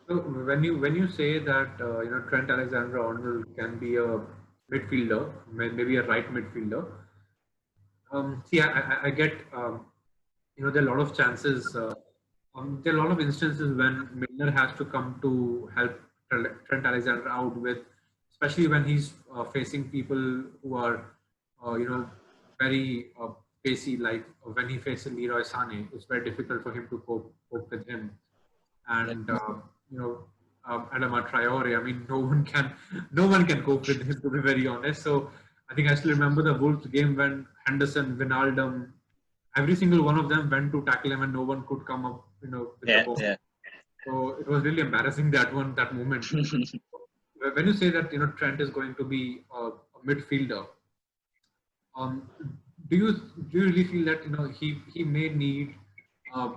So when you say that Trent Alexander-Arnold can be a midfielder, maybe a right midfielder. See, I get there are a lot of chances. There are a lot of instances when Milner has to come to help Trent Alexander out with, especially when he's facing people who are, very pacey. Like when he faces Leroy Sané, it's very difficult for him to cope with him. Yeah. And Adama Traore. I mean, no one can cope with him, to be very honest. So I think I still remember the Wolves game when Henderson, Wijnaldum, every single one of them went to tackle him, and no one could come up, with the Yeah, ball. yeah. So it was really embarrassing, that moment. When you say that Trent is going to be a midfielder, um, do you really feel that he may need uh,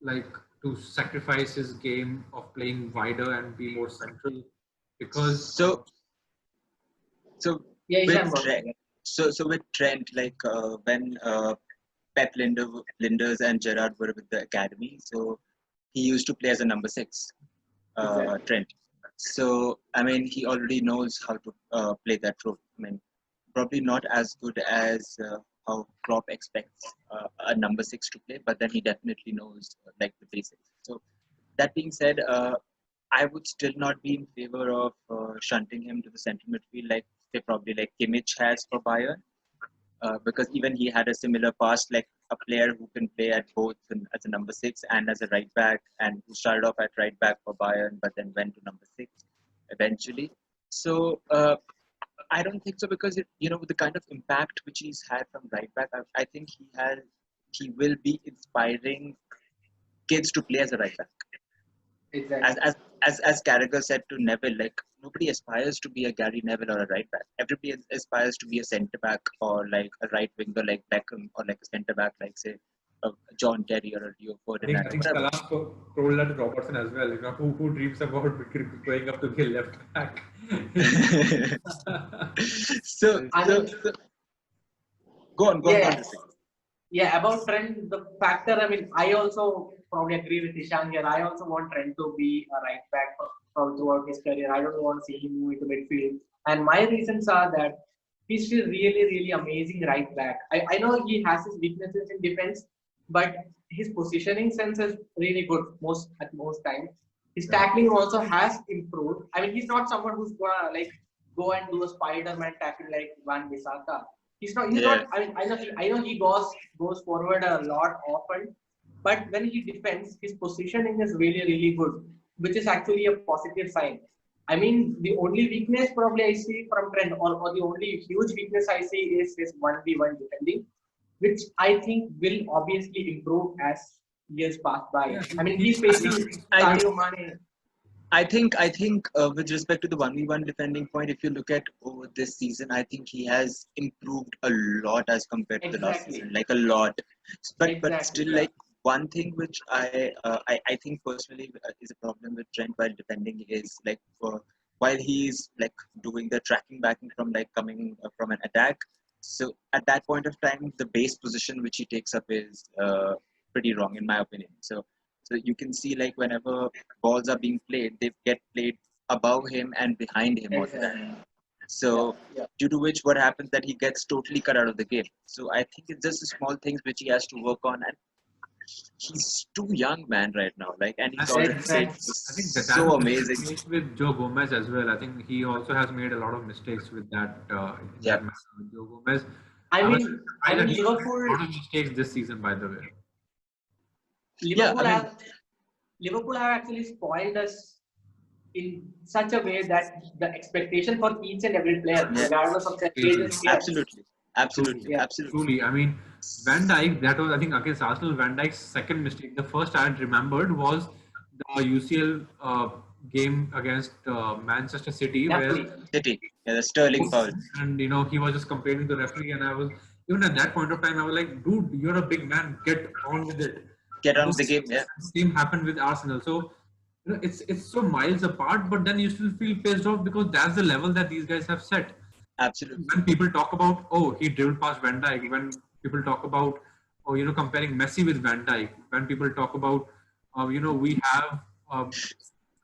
like to sacrifice his game of playing wider and be more central because So, so Yeah, with Ishan, go Trent, ahead. so with Trent, like when Linders and Gerrard were with the academy, so he used to play as a number six, Exactly. Trent. So I mean, he already knows how to play that role. I mean, probably not as good as how Klopp expects a number six to play, but then he definitely knows like the basics. So that being said, I would still not be in favor of shunting him to the central midfield like say probably like Kimmich has for Bayern, because even he had a similar past, like a player who can play at both as a number six and as a right back, and who started off at right back for Bayern, but then went to number six eventually. So I don't think so because with the kind of impact which he's had from right back, I think he will be inspiring kids to play as a right back. As Exactly. as as Carragher said to Neville, like nobody aspires to be a Gary Neville or a right back. Everybody aspires to be a centre back or like a right winger like Beckham, or like a centre back like say John Terry or a Rio I think Ferdinand I or think whatever. Salah told that to Robertson as well. Who dreams about going up to the left back? so I so mean, so go on yeah, this thing. yeah. About Trent, the factor. I mean, I also probably agree with Ishan here. I also want Trent to be a right back for throughout his career. I don't want to see him move into midfield. And my reasons are that he's still really, really amazing right back. I know he has his weaknesses in defense, but his positioning sense is really good most times. His Yeah. tackling also has improved. I mean, he's not someone who's gonna like go and do a Spider-Man tackle like Van Bissaka. He's not. He's Yeah, not. I mean, I know he goes forward a lot often, but when he defends, his positioning is really, really good, which is actually a positive sign. I mean, the only weakness probably I see from Trent, or the only huge weakness I see is his 1v1 defending, which I think will obviously improve as years pass by. Yeah, I mean, he, he's yeah, facing I think Sadio Mane. I think with respect to the 1v1 defending point, if you look at over this season, I think he has improved a lot as compared to the last season, Exactly. like a lot. But Exactly. still, Yeah. like one thing which I think personally is a problem with Trent while defending is like while he's like doing the tracking back from like coming from an attack. So at that point of time, the base position which he takes up is pretty wrong in my opinion. So you can see like whenever balls are being played, they get played above him and behind him all the time. Exactly. Yeah. So Yeah. due to which what happens that he gets totally cut out of the game. So I think it's just the small things which he has to work on, and he's too young man right now. Like, and I he's think already played Exactly. I think that so was amazing. the case with Joe Gomez as well. I think he also has made a lot of mistakes with that in Yeah, that matter with Joe Gomez. I I was mean, I surprised that mean, he has made a Liverpool, lot of mistakes this season, by the way. yeah. I Liverpool mean, have Liverpool have actually spoiled us in such a way that the expectation for each and every player, yeah, regardless of their age, Crazy. is here. absolutely, Truly, absolutely, Yeah, absolutely. truly. I mean, Van Dijk, that was, I think, against Arsenal, Van Dijk's second mistake. The first I had remembered was the UCL game against Manchester City, where Napoli. City, yeah, the Sterling foul. and he was just complaining to the referee, and I was even at that point of time, I was like, dude, you're a big man, get on with it. Get on with the This game. Yeah, same happened with Arsenal. So it's so miles apart, but then you still feel pissed off because that's the level that these guys have set. absolutely. When people talk about, oh, he dribbled past Van Dijk, when people talk about, oh, comparing Messi with Van Dijk, when people talk about, we have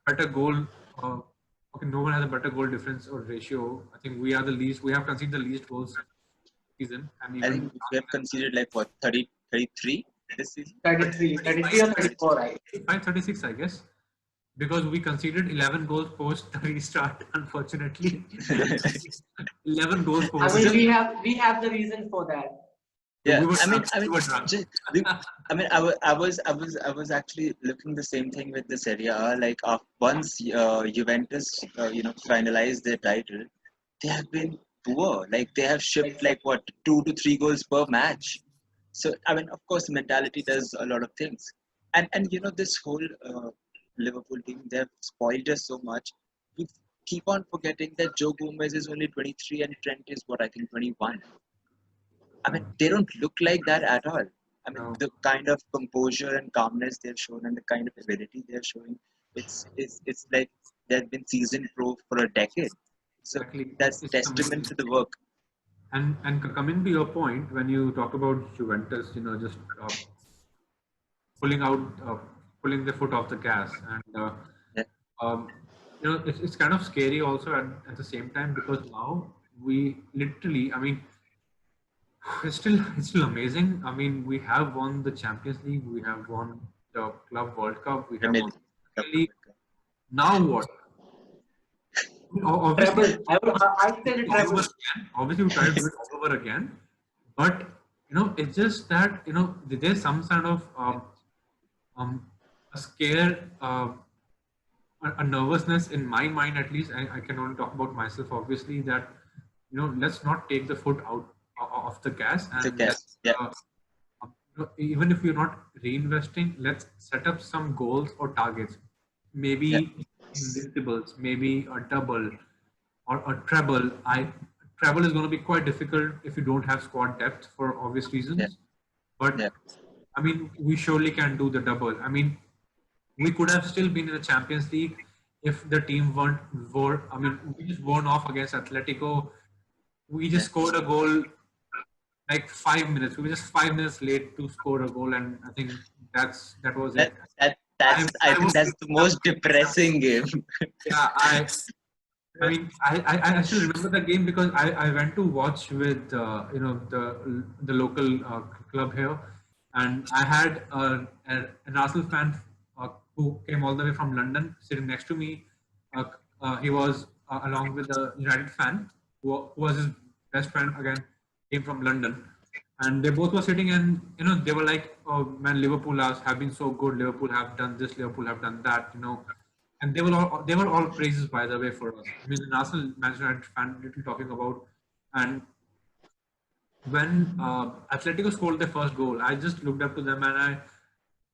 better goal. Okay, no one has a better goal difference or ratio. I think we are the least. We have conceded the least goals this season, and I even think we have considered like what 30, 33 this season. 33 or 34, right? 36, I guess, because we conceded 11 goals post the restart. Unfortunately, 11 goals I post. mean, we have the reason for that. Yeah, We were I mean, drunk. We were drunk. I was actually looking the same thing with the Serie A. Like, once Juventus, finalized their title, they have been poor. Like, they have shipped like what 2 to 3 goals per match. So, I mean, of course, mentality does a lot of things. And this whole Liverpool team, they have spoiled us so much. We keep on forgetting that Joe Gomez is only 23 and Trent is what I think 21. I mean, they don't look like that at all. I mean, No. the kind of composure and calmness they've shown and the kind of ability they're showing, it's like they've been seasoned pro for a decade. So Exactly. that's It's testament amazing. to the work. And coming to your point, when you talk about Juventus, just pulling out, pulling the foot off the gas, and Yeah. it's kind of scary also at the same time, because now we literally, I mean, it's still amazing. I mean, we have won the Champions League, we have won the Club World Cup, we have Premier won League. the League. Now what? Obviously, Treble. I said a all over treble. again. Obviously, we try to do it all over again, but it's just that there's some sort of a scare, a nervousness in my mind, at least. I can only talk about myself, obviously, that let's not take the foot out of the gas, The and gas. Yeah. even if we're not reinvesting, let's set up some goals or targets, maybe Yeah. invincibles, maybe a double or a treble. Treble is going to be quite difficult if you don't have squad depth for obvious reasons. Yeah. But Yeah. I mean, we surely can do the double. I mean, we could have still been in the Champions League if the team were. I mean, we just won off against Atletico. We just scored a goal like 5 minutes. We were just 5 minutes late to score a goal, and I think that was it. I think that's the most depressing game. Yeah, I mean, I actually remember the game because I went to watch with the local club here, and I had an Arsenal fan who came all the way from London sitting next to me. He was along with a United fan who was his best friend, again, came from London, and they both were sitting, and they were like, "Oh man, Liverpool have been so good. Liverpool have done this. Liverpool have done that." And they were all praises, by the way, for us. I mean, an Arsenal Manchester United fan little talking about. And when Atletico scored their first goal, I just looked up to them and I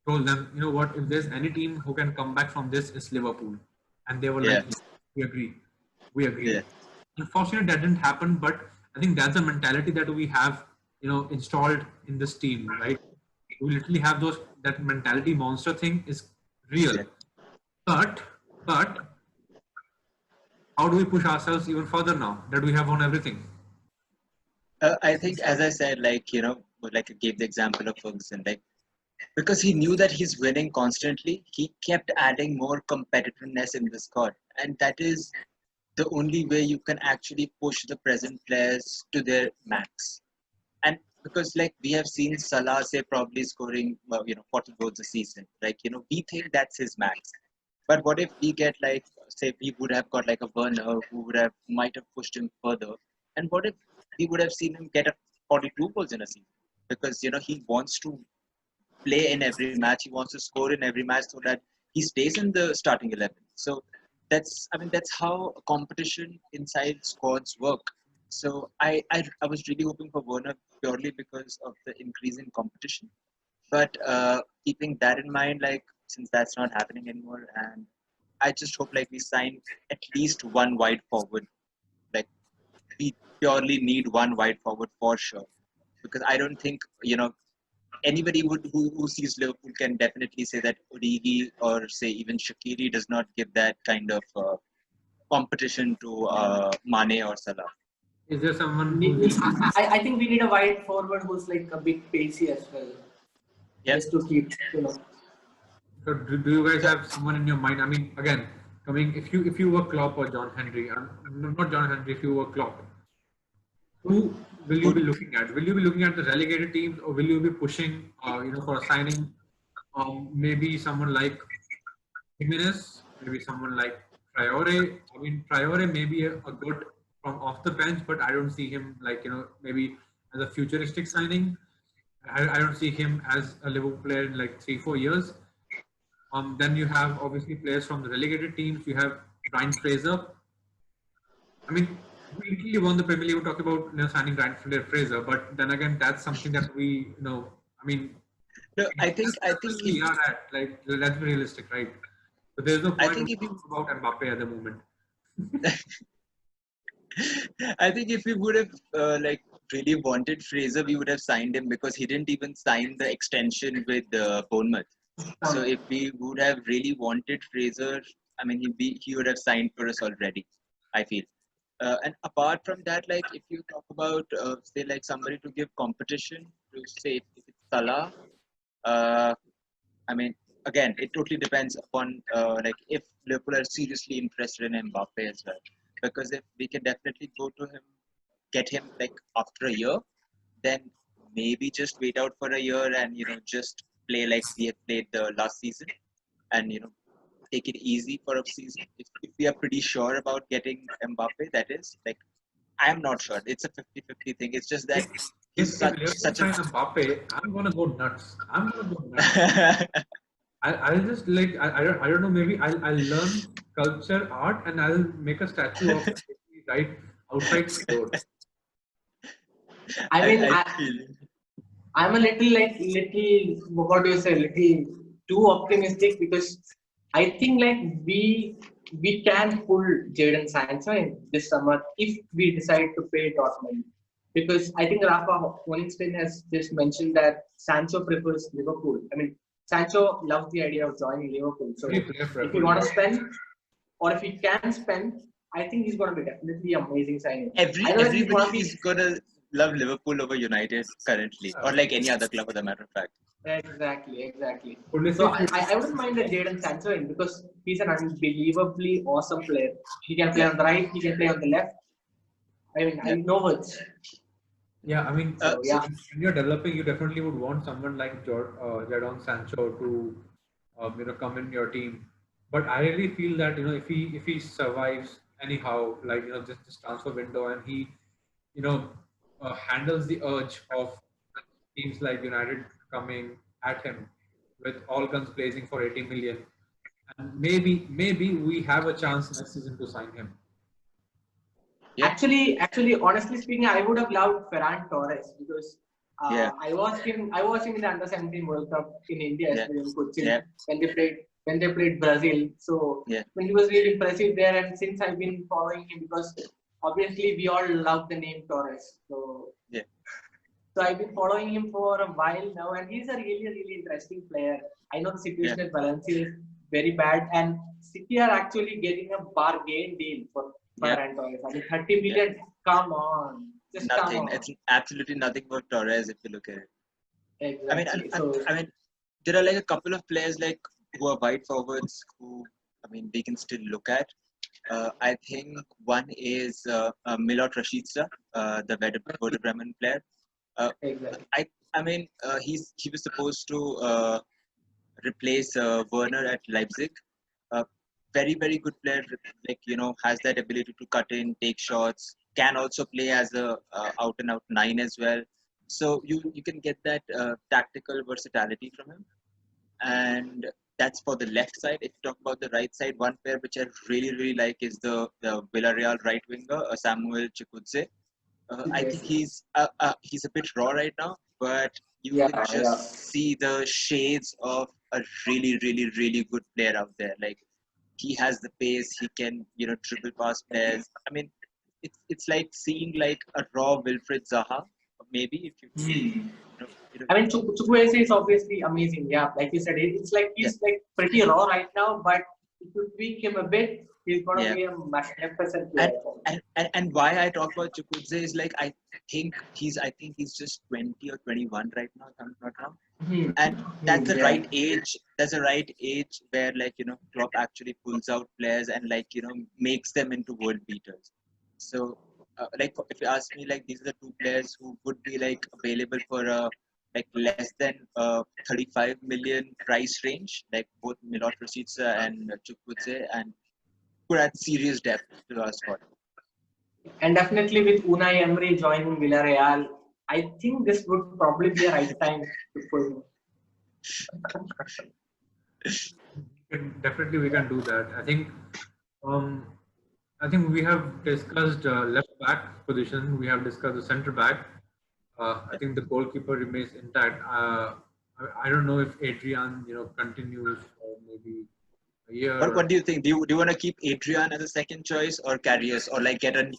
told them, you know what, if there's any team who can come back from this, it's Liverpool. And they were Yeah. like, we agree. We agree. Yeah. Unfortunately, that didn't happen, but I think that's the mentality that we have, installed in this team, right? We literally have that mentality monster thing is real. Yeah. But how do we push ourselves even further now that we have won everything? I think, as I said, like I gave the example of Ferguson, like because he knew that he's winning constantly, he kept adding more competitiveness in the squad, and that is the only way you can actually push the present players to their max. And because like we have seen Salah say probably scoring 40 goals a season, like we think that's his max. But what if we get like say we would have got like a Werner who might have pushed him further, and what if we would have seen him get a 42 goals in a season because he wants to play in every match, he wants to score in every match so that he stays in the starting 11. So that's how competition inside squads work. So I was really hoping for Werner purely because of the increase in competition. But keeping that in mind, like since that's not happening anymore, and I just hope like we sign at least one wide forward. Like we purely need one wide forward for sure, because I don't think anybody who sees Liverpool can definitely say that Origi or say even Shaqiri does not give that kind of competition to Mane or Salah. Is there someone I think we need a wide forward who's like a big pacey as well. Yeah. Just to keep, So do you guys have someone in your mind? I mean, again, coming if you were Klopp or John Henry, not John Henry, if you were Klopp, who will you be looking at? Will you be looking at the relegated teams, or will you be pushing, for a signing? Maybe someone like Jimenez, maybe someone like Traore. I mean, Traore may be a good from off the bench, but I don't see him like maybe as a futuristic signing. I don't see him as a Liverpool player in like 3-4 years. Then you have obviously players from the relegated teams. You have Ryan Fraser. I mean, we literally won the Premier League. We talk about signing Ryan Fraser, but then again, that's something that I mean, No, I think we are at. Like, let's be realistic, right? So there's no I point think if you about Mbappe at the moment. I think if we would have like really wanted Fraser, we would have signed him because he didn't even sign the extension with Bournemouth. So if we would have really wanted Fraser, I mean, he would have signed for us already, I feel. And apart from that, like if you talk about say like somebody to give competition to say if it's Salah, uh, I mean, again, it totally depends upon like if Liverpool are seriously interested in Mbappe as well. Because if we can definitely go to him, get him like after a year, then maybe just wait out for a year and just play like we have played the last season, and take it easy for a season. If we are pretty sure about getting Mbappe, that is like I am not sure. It's a 50-50 thing. It's just that If he's Liverpool such sign a Mbappe, I'm gonna go nuts. I'm gonna go nuts. I'll just like I don't know, maybe I'll learn sculpture art and I'll make a statue of him right outside my door. I mean, I feel I'm a little, what do you say, little too optimistic because I think like we can pull Jadon Sancho in this summer if we decide to pay Dortmund. Because I think Rafa Honigstein has just mentioned that Sancho prefers Liverpool. I mean, Sancho loves the idea of joining Liverpool. So Every player if you prefers want to Dortmund. spend, or if he can spend, I think he's going to be definitely amazing signing. I don't know if he's everybody going to be is gonna love Liverpool over United currently, or like any other club for the matter of fact. exactly. So Pulisic, I wouldn't mind that Jadon Sancho in because he's an unbelievably awesome player. He can play on the right, he can play on the left. I mean, I Yeah. know words. yeah, I mean, So So yeah, when you're developing, you definitely would want someone like Jadon Sancho to come in your team. But I really feel that if he survives anyhow, like this transfer window, and he handles the urge of teams like United coming at him with all guns blazing for 80 million, and maybe we have a chance next season to sign him. yeah, actually, honestly speaking, I would have loved Ferran Torres because yeah, I watched him in the Under 17 World Cup in India, yeah, especially in Cochin yeah, when they played Brazil. So yeah, when he was really impressive there, and since I've been following him because obviously we all love the name Torres. yeah, So I've been following him for a while now, and he's a really interesting player. I know the yeah. situation at Valencia is very bad, and City are actually getting a bargain deal for Yeah. Ferran Torres. I mean, 30 million. Come on, just come Nothing. on. It's absolutely nothing for Torres if you look at it. I mean, Exactly. So I mean, there are like a couple of players like who are wide forwards who I mean we can still look at. I think one is Milot Rashica, the Werder Bremen player. Uh, exactly. I mean, he was supposed to replace Werner at Leipzig. Uh, very good player. Like has that ability to cut in, take shots. Can also play as a out and out nine as well. So you can get that tactical versatility from him, and that's for the left side. If you talk about the right side, one player which I really like is the Villarreal right winger, Samuel Chukwueze. I think he's a bit raw right now, but you Yeah, can just see the shades of a really good player out there. Like he has the pace, he can dribble past players. I mean, it's like seeing like a raw Wilfred Zaha, maybe if you I mean, Chukwueze is obviously amazing. Yeah, like you said, it's like yeah, he's like pretty raw right now, but if you tweak him a bit, he's gonna yeah. be a magnificent And, player. and why I talk about Chukwueze is like I think he's just 20 or 21 right now, if I'm not wrong. And that's the Yeah. right age. That's the right age where Klopp actually pulls out players and makes them into world beaters. So if you ask me, like these are the two players who would be like available for less than 35 million price range, like both Milot Rashica and Chukwueze, and could add serious depth to our squad. And definitely with Unai Emery joining Villarreal, I think this would probably be a right time to pull him. Definitely we can do that. Um, I think we have discussed left back position. We have discussed the centre back. I think the goalkeeper remains intact. I don't know if Adrian, continues for maybe a year. What do you think? Do you want to keep Adrian as a second choice or Karius, or like get an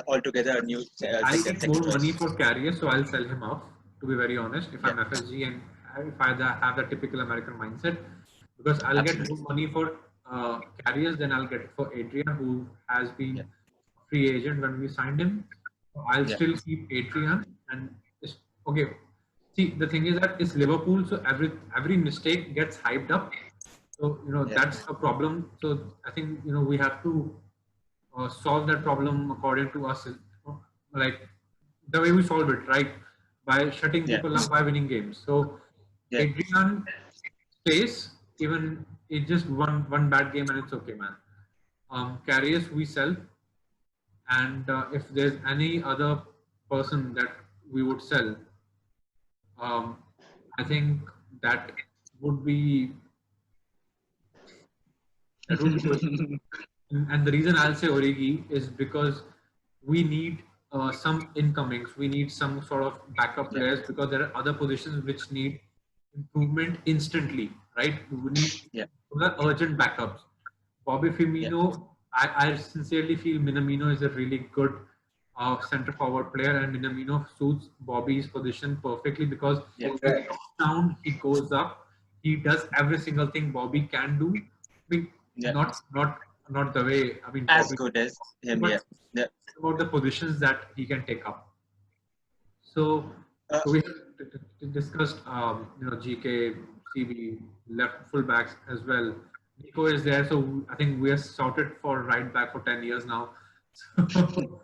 altogether a new I'll get second more money choice? for Carrier, so I'll sell him off. To be very honest, if I'm Yeah, FSG and if I have the typical American mindset, because I'll get more absolutely. money for Carriers than I'll get it for Adrian, who has Yeah, been free agent when we signed him. So I'll yeah, still keep Adrian, and okay. See, the thing is that it's Liverpool, so every mistake gets hyped up. So yeah, that's a problem. So I think we have to solve that problem according to us, like the way we solve it, right? By shutting yeah, people up by winning games. So yeah. Adrian stays, even it's just one bad game and it's okay, man. Carriers we sell, and if there's any other person that we would sell, um, I think that would be that would be. And the reason I'll say Origi is because we need some incomings. We need some sort of backup Yeah, players because there are other positions which need improvement instantly, right? We need yeah, those are urgent backups. Bobby yeah, Firmino, I sincerely feel Minamino is a really good center forward player, and Minamino suits Bobby's position perfectly because yeah, he Exactly. drops down, he goes up, he does every single thing Bobby can do. I mean, yeah. not the way. I mean, As Bobby, good as him, but yeah, yeah. about the positions that he can take up. So, Uh, so we have discussed, GK, CB, left fullbacks as well. Nico is there, so I think we are sorted for right back for 10 years now. So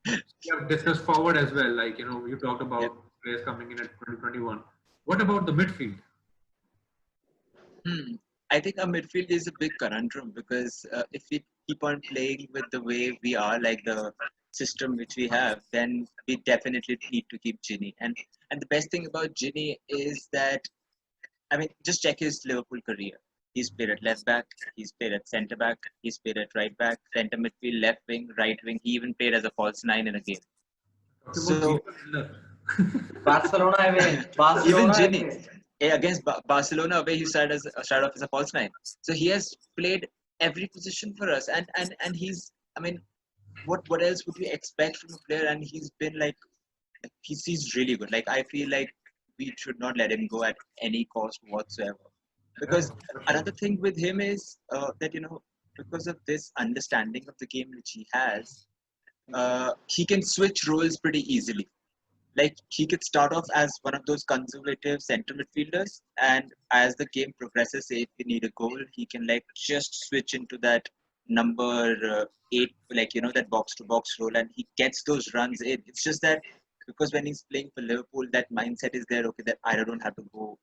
we have discussed forward as well. Like, you talked yeah. about players coming in at 2021. What about the midfield? Hmm. I think our midfield is a big conundrum because if we keep on playing with the way we are, like the system which we have, then we definitely need to keep Ginny. And the best thing about Ginny is that, I mean, just check his Liverpool career. He's played at left back, he's played at centre back, he's played at right back, centre midfield, left wing, right wing. He even played as a false nine in a game. Talking about So Jason Miller. Barcelona away. even Barcelona Ginny, away. against Barcelona, where he started off as a false nine. So he has played every position for us, and he's. I mean, what else would we expect from a player? And he's been like, he's really good. Like I feel like we should not let him go at any cost whatsoever. Yeah, Because for sure. another thing with him is that because of this understanding of the game which he has, he can switch roles pretty easily. Like he could start off as one of those conservative center midfielders, and as the game progresses, say if we need a goal, he can like just switch into that number 8, like that box to box role, and he gets those runs in. It's just that because when he's playing for Liverpool, that mindset is there. Okay, that I don't have to go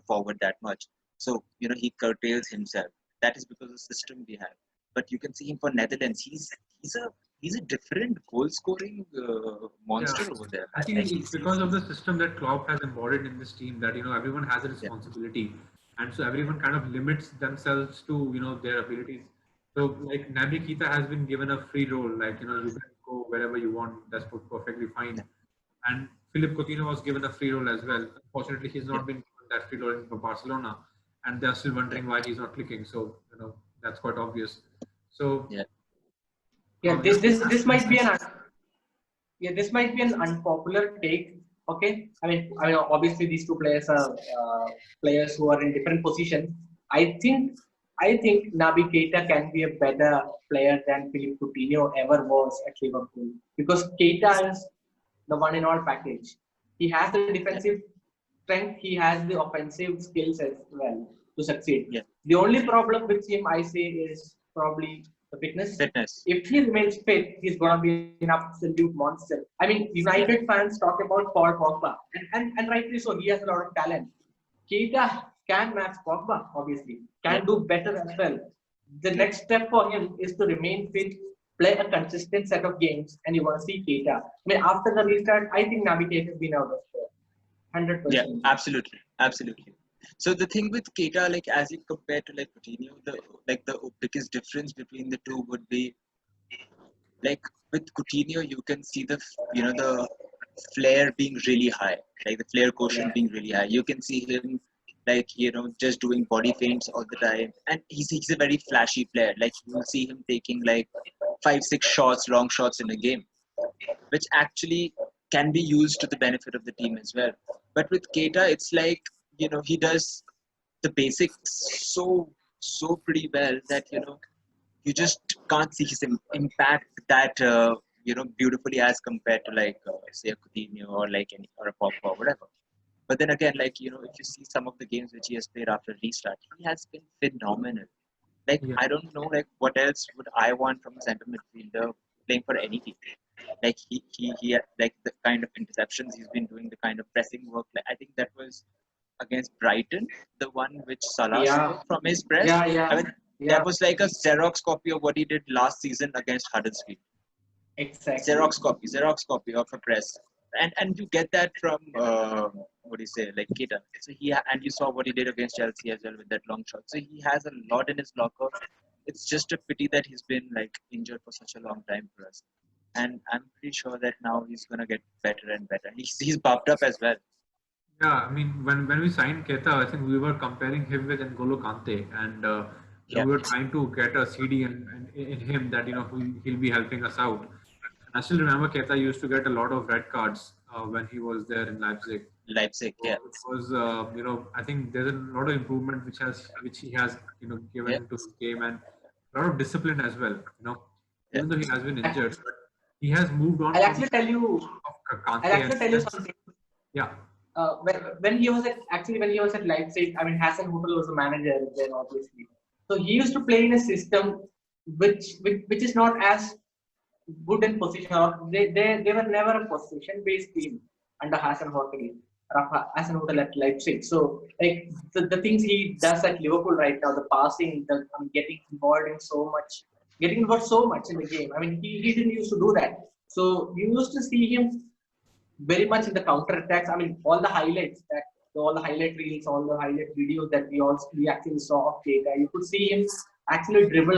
forward that much, so he curtails himself. That is because of the system we have. But you can see him for Netherlands. He's a he's a different goal scoring Yeah, monster over there, I man. think Like it's because of the system that Klopp has embodied in this team that everyone has a yeah, responsibility, and so everyone kind of limits themselves to their abilities. So like Naby Keita has been given a free role, like you can go wherever you want. That's perfectly fine. yeah, And Philip Coutinho was given a free role as well. Unfortunately, he's yeah, not been given that free role in Barcelona, and they're still yeah, wondering why he's not clicking. So that's quite obvious. So yeah, Yeah, yeah, this might be this might be an unpopular take. Okay, I mean, obviously these two players are players who are in different positions. I think Naby Keita can be a better player than Philippe Coutinho ever was at Liverpool because Keita is the one in all package. He has the yeah, defensive strength, he has the offensive skills as well to succeed. Yeah. The only problem with him, I say, is probably the fitness. Fitness. If he remains fit, he's gonna be an absolute monster. I mean, United fans talk about Paul Pogba, and rightly so. He has a lot of talent. Keita can match Pogba, obviously, can do better as well. The next step for him is to remain fit, play a consistent set of games, and you want to see Keita. I mean, after the restart, I think Naby Keita has been out of there. 100%. Yeah, absolutely, absolutely. So the thing with Keita, like as you compare to like Coutinho, the biggest difference between the two would be like with Coutinho, you can see the flair being really high, like the flair quotient being really high. You can see him like just doing body feints all the time, and he's a very flashy player. Like you will see him taking like 5-6 shots, long shots in a game, which actually can be used to the benefit of the team as well. But with Keita, it's like he does the basics so pretty well that you just can't see his impact that beautifully as compared to like say a Coutinho or like or a Pogba or whatever. But then again, like if you see some of the games which he has played after restart, he has been phenomenal. Like Yeah. I don't know like what else would I want from a centre midfielder playing for any team. Like he had, like the kind of interceptions he's been doing, the kind of pressing work. Like I think that was against Brighton, the one which Salah scored from his press. Yeah. I mean, that was like a Xerox copy of what he did last season against Huddersfield. Exactly. Xerox copy of a press, and you get that from what do you say, like Keita. So and you saw what he did against Chelsea as well with that long shot. So he has a lot in his locker. It's just a pity that he's been like injured for such a long time for us. And I'm pretty sure that now he's gonna get better and better. He's buffed up as well. Yeah, I mean, when we signed Keita, I think we were comparing him with N'Golo Kante, and Yeah. we were trying to get a CD in him that he'll be helping us out. And I still remember Keita used to get a lot of red cards when he was there in Leipzig. Leipzig, So yeah. it was I think there's a lot of improvement which he has given Yeah. to his game, and a lot of discipline as well. Yeah. Even though he has been injured, but he has moved on. I'll actually tell you. Kante. I'll actually tell you something. Yeah. When he was at Leipzig, I mean Hassan Huttl was the manager then, obviously. So he used to play in a system which is not as good in position. Or they were never a position-based team under Hassan Huttl at Leipzig. So like the things he does at Liverpool right now, the passing, getting involved so much in the game. I mean he didn't used to do that. So you used to see him very much in the counter attacks. I mean, all the highlights all the highlight reels, all the highlight videos that we actually saw of Keita, you could see him actually dribble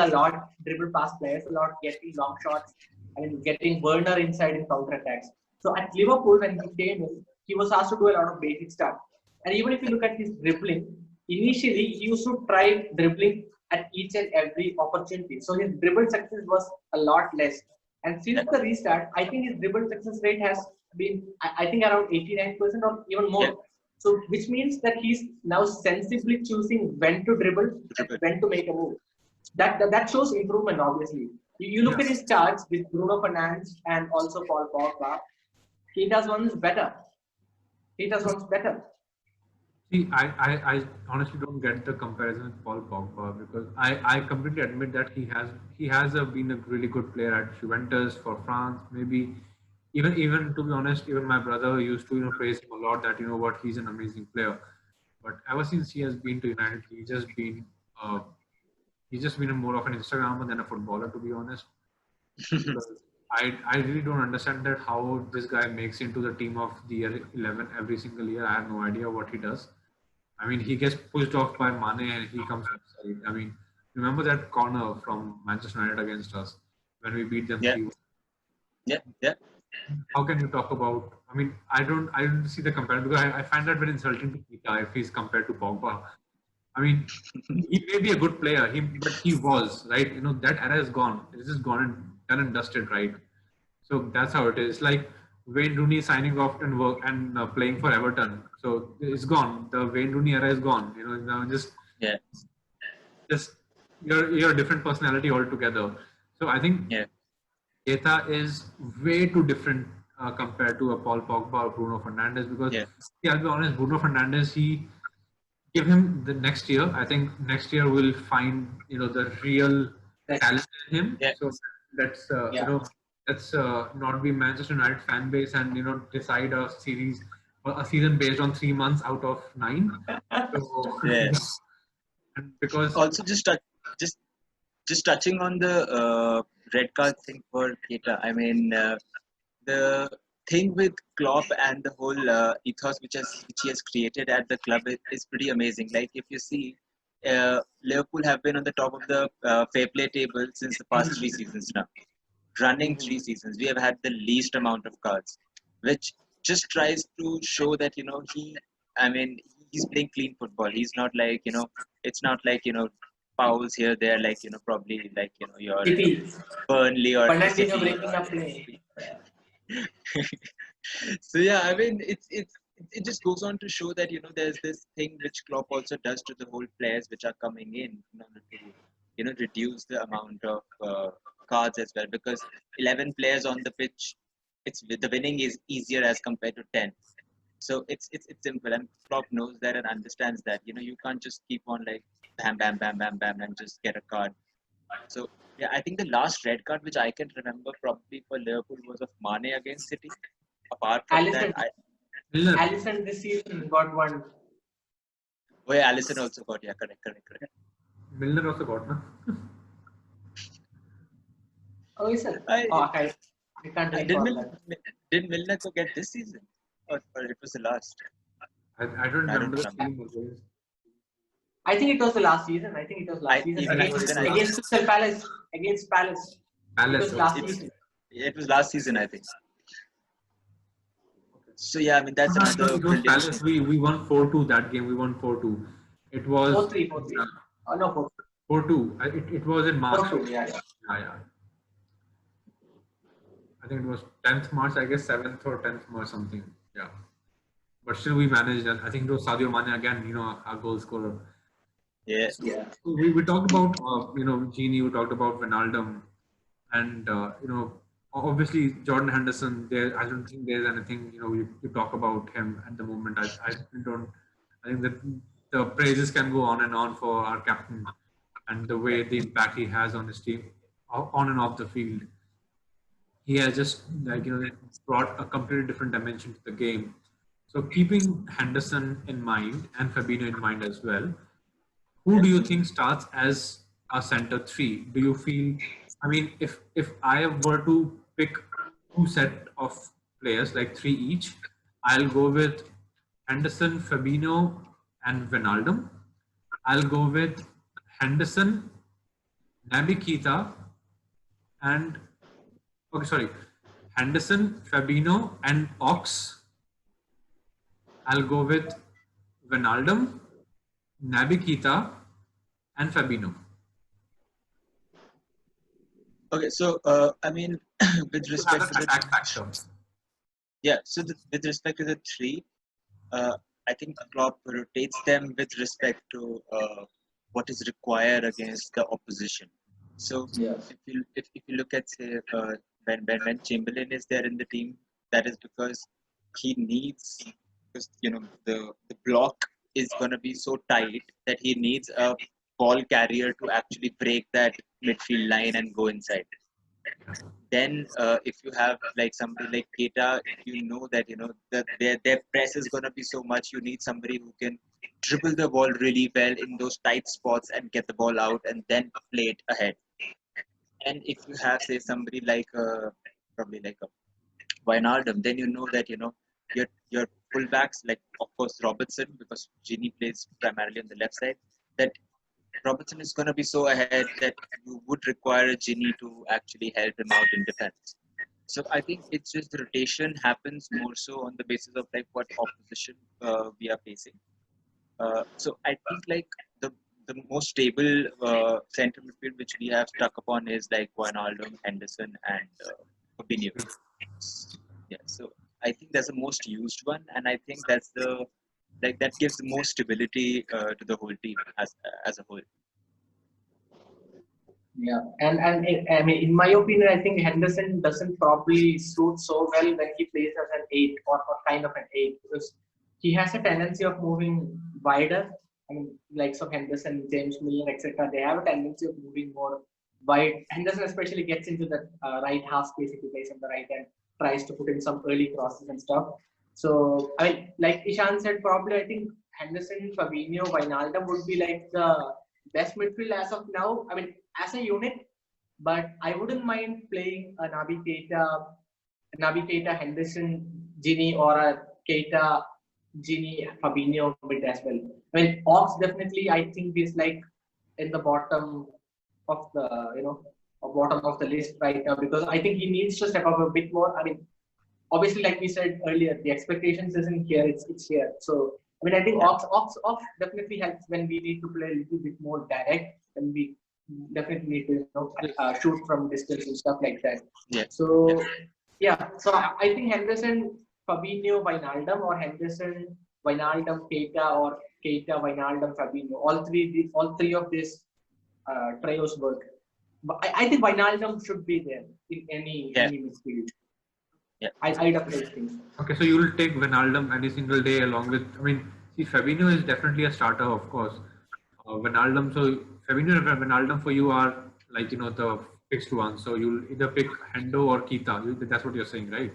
past players a lot, getting long shots, I mean, getting Werner inside in counter attacks. So at Liverpool, when he came in, he was asked to do a lot of basic stuff. And even if you look at his dribbling, initially he used to try dribbling at each and every opportunity. So his dribble success was a lot less. And since the restart, I think his dribble success rate has been, I think, around 89% or even more. Yeah. So, which means that he's now sensibly choosing when to dribble and when to make a move. That shows improvement, obviously. You look at his charts with Bruno Fernandes and also Paul Pogba. Keita's one is better. See, I honestly don't get the comparison with Paul Pogba, because I completely admit that he has been a really good player at Juventus, for France, maybe even to be honest, even my brother used to praise him a lot, that he's an amazing player. But ever since he has been to United, he's just been more of an Instagrammer than a footballer, to be honest. Because I really don't understand that how this guy makes into the team of the year 11 every single year. I have no idea what he does. I mean, he gets pushed off by Mane and he comes outside. I mean, remember that corner from Manchester United against us when we beat them 3-1? Yeah. How can you talk about? I mean, I don't see the comparison, because I find that very insulting to Keita if he's compared to Pogba. I mean, he may be a good player, but he was, right. That era is gone. It's just gone and done and dusted, right? So that's how it is. Like Wayne Rooney signing off and playing for Everton. So it's gone. The Wayne Rooney era is gone. Now just you're a different personality altogether. So I think Keita is way too different compared to a Paul Pogba or Bruno Fernandes, because Yeah. yeah, I'll be honest, Bruno Fernandes, he give him the next year. I think next year we'll find the real talent in him. Yeah. So let's Yeah. let's not be Manchester United fan base and decide a series or a season based on 3 months out of 9. So Yes. and because Also, just touching on the red card thing for Keita. I mean, the thing with Klopp and the whole ethos which he has created at the club is pretty amazing. Like if you see, Liverpool have been on the top of the fair play table since the past 3 seasons now. Running 3 seasons, we have had the least amount of cards, which just tries to show that I mean, he's playing clean football. He's not like it's not like fouls here there, like probably like your City. Burnley or Fernandinho City. breaking up play. So yeah, I mean, it just goes on to show that there's this thing which Klopp also does to the whole players which are coming in order to reduce the amount of cards as well, because 11 players on the pitch, the winning is easier as compared to 10. So it's simple, and Klopp knows that and understands that you can't just keep on like bam bam bam bam bam and just get a card. So yeah, I think the last red card which I can remember probably for Liverpool was of Mane against City. Apart from Allison. that, Milner, Allison this season got one. Allison also got, yeah, correct. Milner also got, no? Oh, is it? I, Oh, I can't did recall Milner that. did Milner go get this season, or it was the last? I don't I don't remember the remember. team against. I think it was the last season. I think it was last season Even against, I against Crystal Palace. Against Palace. It Palace. was last it was season. it was last season, I think. So yeah, I mean that's No, another it was brilliant. Palace. We won 4-2 that game. We won 4-2. It was 4-3, 4-3. Oh, no, 4-2. 4-2. It was in March. 4-2, yeah. Yeah. I think it was 10th March, I guess 7th or 10th March, something. Yeah. But still we managed, and I think it was Sadio Mane again, our goal scorer. Yeah. We talked about, Gini, we talked about Wijnaldum, and, obviously Jordan Henderson, I don't think there's anything, you talk about him at the moment. I don't, I think that the praises can go on and on for our captain and the way, the impact he has on his team, on and off the field. He has just brought a completely different dimension to the game. So keeping Henderson in mind and Fabinho in mind as well, who do you think starts as a center three? Do you feel? I mean, if I were to pick two set of players, like three each, I'll go with Henderson, Fabinho, and Wijnaldum. I'll go with Henderson, Naby Keita, and Henderson, Fabinho, and Ox. I'll go with Wijnaldum, Naby Keita, and Fabinho. Okay, so I mean, with respect to the factor. yeah, so with respect to the three, I think Klopp rotates them with respect to what is required against the opposition. So if you look at say when Chamberlain is there in the team, that is because he needs, because the block is going to be so tight that he needs a ball carrier to actually break that midfield line and go inside. Then if you have like somebody like Keita, you know that that their press is going to be so much. You need somebody who can dribble the ball really well in those tight spots and get the ball out and then play it ahead. And if you have say somebody like probably like a Wijnaldum, then you know that your fullbacks, like of course Robertson, because Gini plays primarily on the left side, that Robertson is going to be so ahead that you would require a Gini to actually help him out in defense. So I think it's just the rotation happens more so on the basis of like what opposition we are facing. So I think like the most stable center midfield which we have stuck upon is like Wijnaldum, Henderson, and Fabinho. Yeah, so I think that's the most used one, and I think that's the that gives more stability to the whole team as a whole. Yeah, and I mean, in my opinion, I think Henderson doesn't probably suit so well when he plays as an eight or kind of an eight because he has a tendency of moving wider. I mean, likes of Henderson, James Miller, etc. They have a tendency of moving more wide. Henderson especially gets into the right half space if he plays on the right and tries to put in some early crosses and stuff. So I mean, like Ishan said, probably I think Henderson, Fabinho, Wijnaldum would be like the best midfield as of now. I mean, as a unit, but I wouldn't mind playing a Naby Keita, Henderson, Gini, or a Keita, Gini, Fabinho bit as well. I mean, Ox definitely I think is like in the bottom of the bottom of the list right now because I think he needs to step up a bit more. I mean, obviously, like we said earlier, the expectations isn't here; it's here. So I mean, I think Ox definitely helps when we need to play a little bit more direct, and we definitely need to shoot from distance and stuff like that. Yeah. So yeah, so I think Henderson, Fabinho, Wijnaldum, or Henderson, Wijnaldum, Keita, or Keita, Wijnaldum, Fabinho. All three of these trios work. But I think Wijnaldum should be there in any midfield. Yeah. I'd approach things. Okay, so you will take Wijnaldum any single day along with. I mean, see, Fabinho is definitely a starter, of course. Wijnaldum, so Fabinho and Wijnaldum for you are like the fixed ones. So you'll either pick Hendo or Keita. That's what you're saying, right?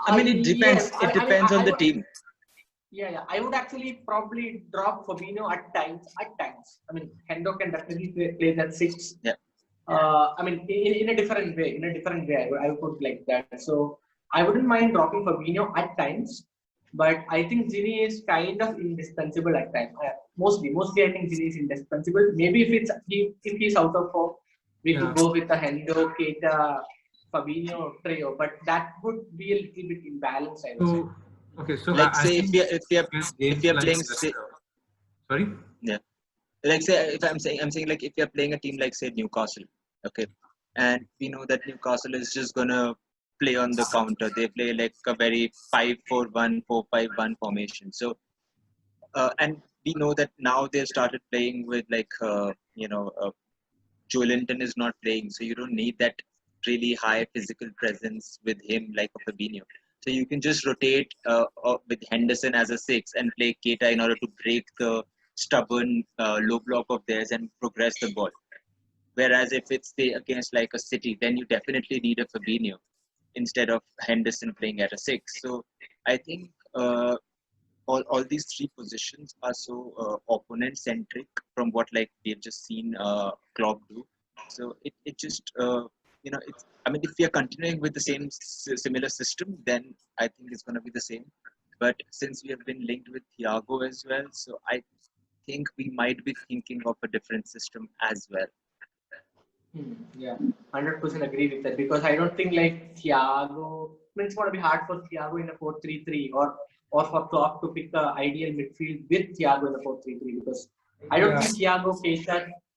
I mean, it depends. Yes, It depends on the would, team. Yeah. I would actually probably drop Fabinho at times. I mean, Hendo can definitely play that six. Yeah. I mean, in a different way. I would put like that. So I wouldn't mind dropping Fabinho at times, but I think Gini is kind of indispensable at times. Mostly, I think Gini is indispensable. Maybe if he's out of form, we could go with the Hendo, Keita, Fabinho trio, but that would be a little bit imbalanced, I would say. Okay, so like I say think if you're like playing sorry. Yeah. Like say if I'm saying like if you're playing a team like say Newcastle, okay, and we know that Newcastle is just gonna play on the counter. They play like a very 5-4-1, 4-5-1 formation. So and we know that now they've started playing with like Joe Linton is not playing, so you don't need that really high physical presence with him like a Fabinho. So you can just rotate with Henderson as a six and play Keita in order to break the stubborn low block of theirs and progress the ball. Whereas if it's say against like a City, then you definitely need a Fabinho instead of Henderson playing at a six. So I think all these three positions are so opponent centric from what like we've just seen Klopp do. So it just it's I mean if we are continuing with the same similar system, then I think it's going to be the same. But since we have been linked with Thiago as well, so I think we might be thinking of a different system as well. Yeah, 100% agree with that because I don't think like Thiago. I mean, it's going to be hard for Thiago in a 4-3-3 or for Klopp to pick the ideal midfield with Thiago in a 4-3-3 because I don't think Thiago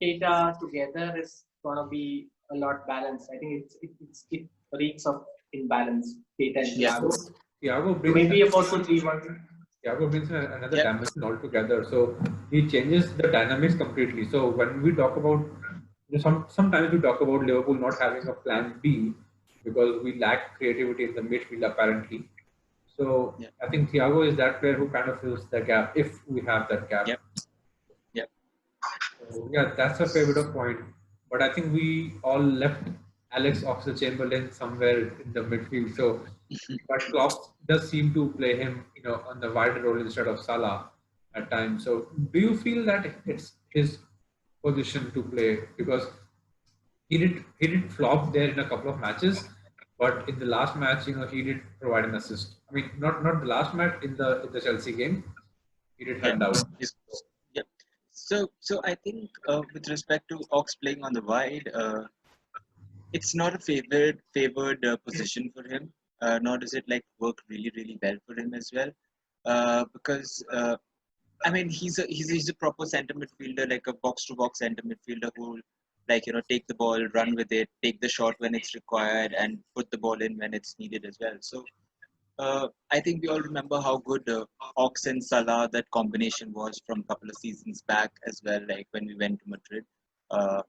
Keita together is going to be a lot balanced. I think it reeks of imbalance. Keita and Thiago. Thiago brings Maybe a 4-2-3-1. Thiago brings another dimension altogether. So he changes the dynamics completely. So when we talk about sometimes we talk about Liverpool not having a plan B because we lack creativity in the midfield apparently. So I think Thiago is that player who kind of fills the gap if we have that gap. Yep. So, that's a fair bit of point. But I think we all left Alex Oxlade-Chamberlain somewhere in the midfield. So, but Klopp does seem to play him, on the wider role instead of Salah at times. So, do you feel that it's his position to play because he did flop there in a couple of matches, but in the last match, he did provide an assist. I mean, not the last match in the Chelsea game, he did hand out. Yep. So I think with respect to Ox playing on the wide, it's not a favored position for him. Nor does it like work really well for him as well, because. I mean, he's a proper center midfielder, like a box to box center midfielder who, like take the ball, run with it, take the shot when it's required, and put the ball in when it's needed as well. So, I think we all remember how good Ox and Salah that combination was from a couple of seasons back as well, like when we went to Madrid, uh,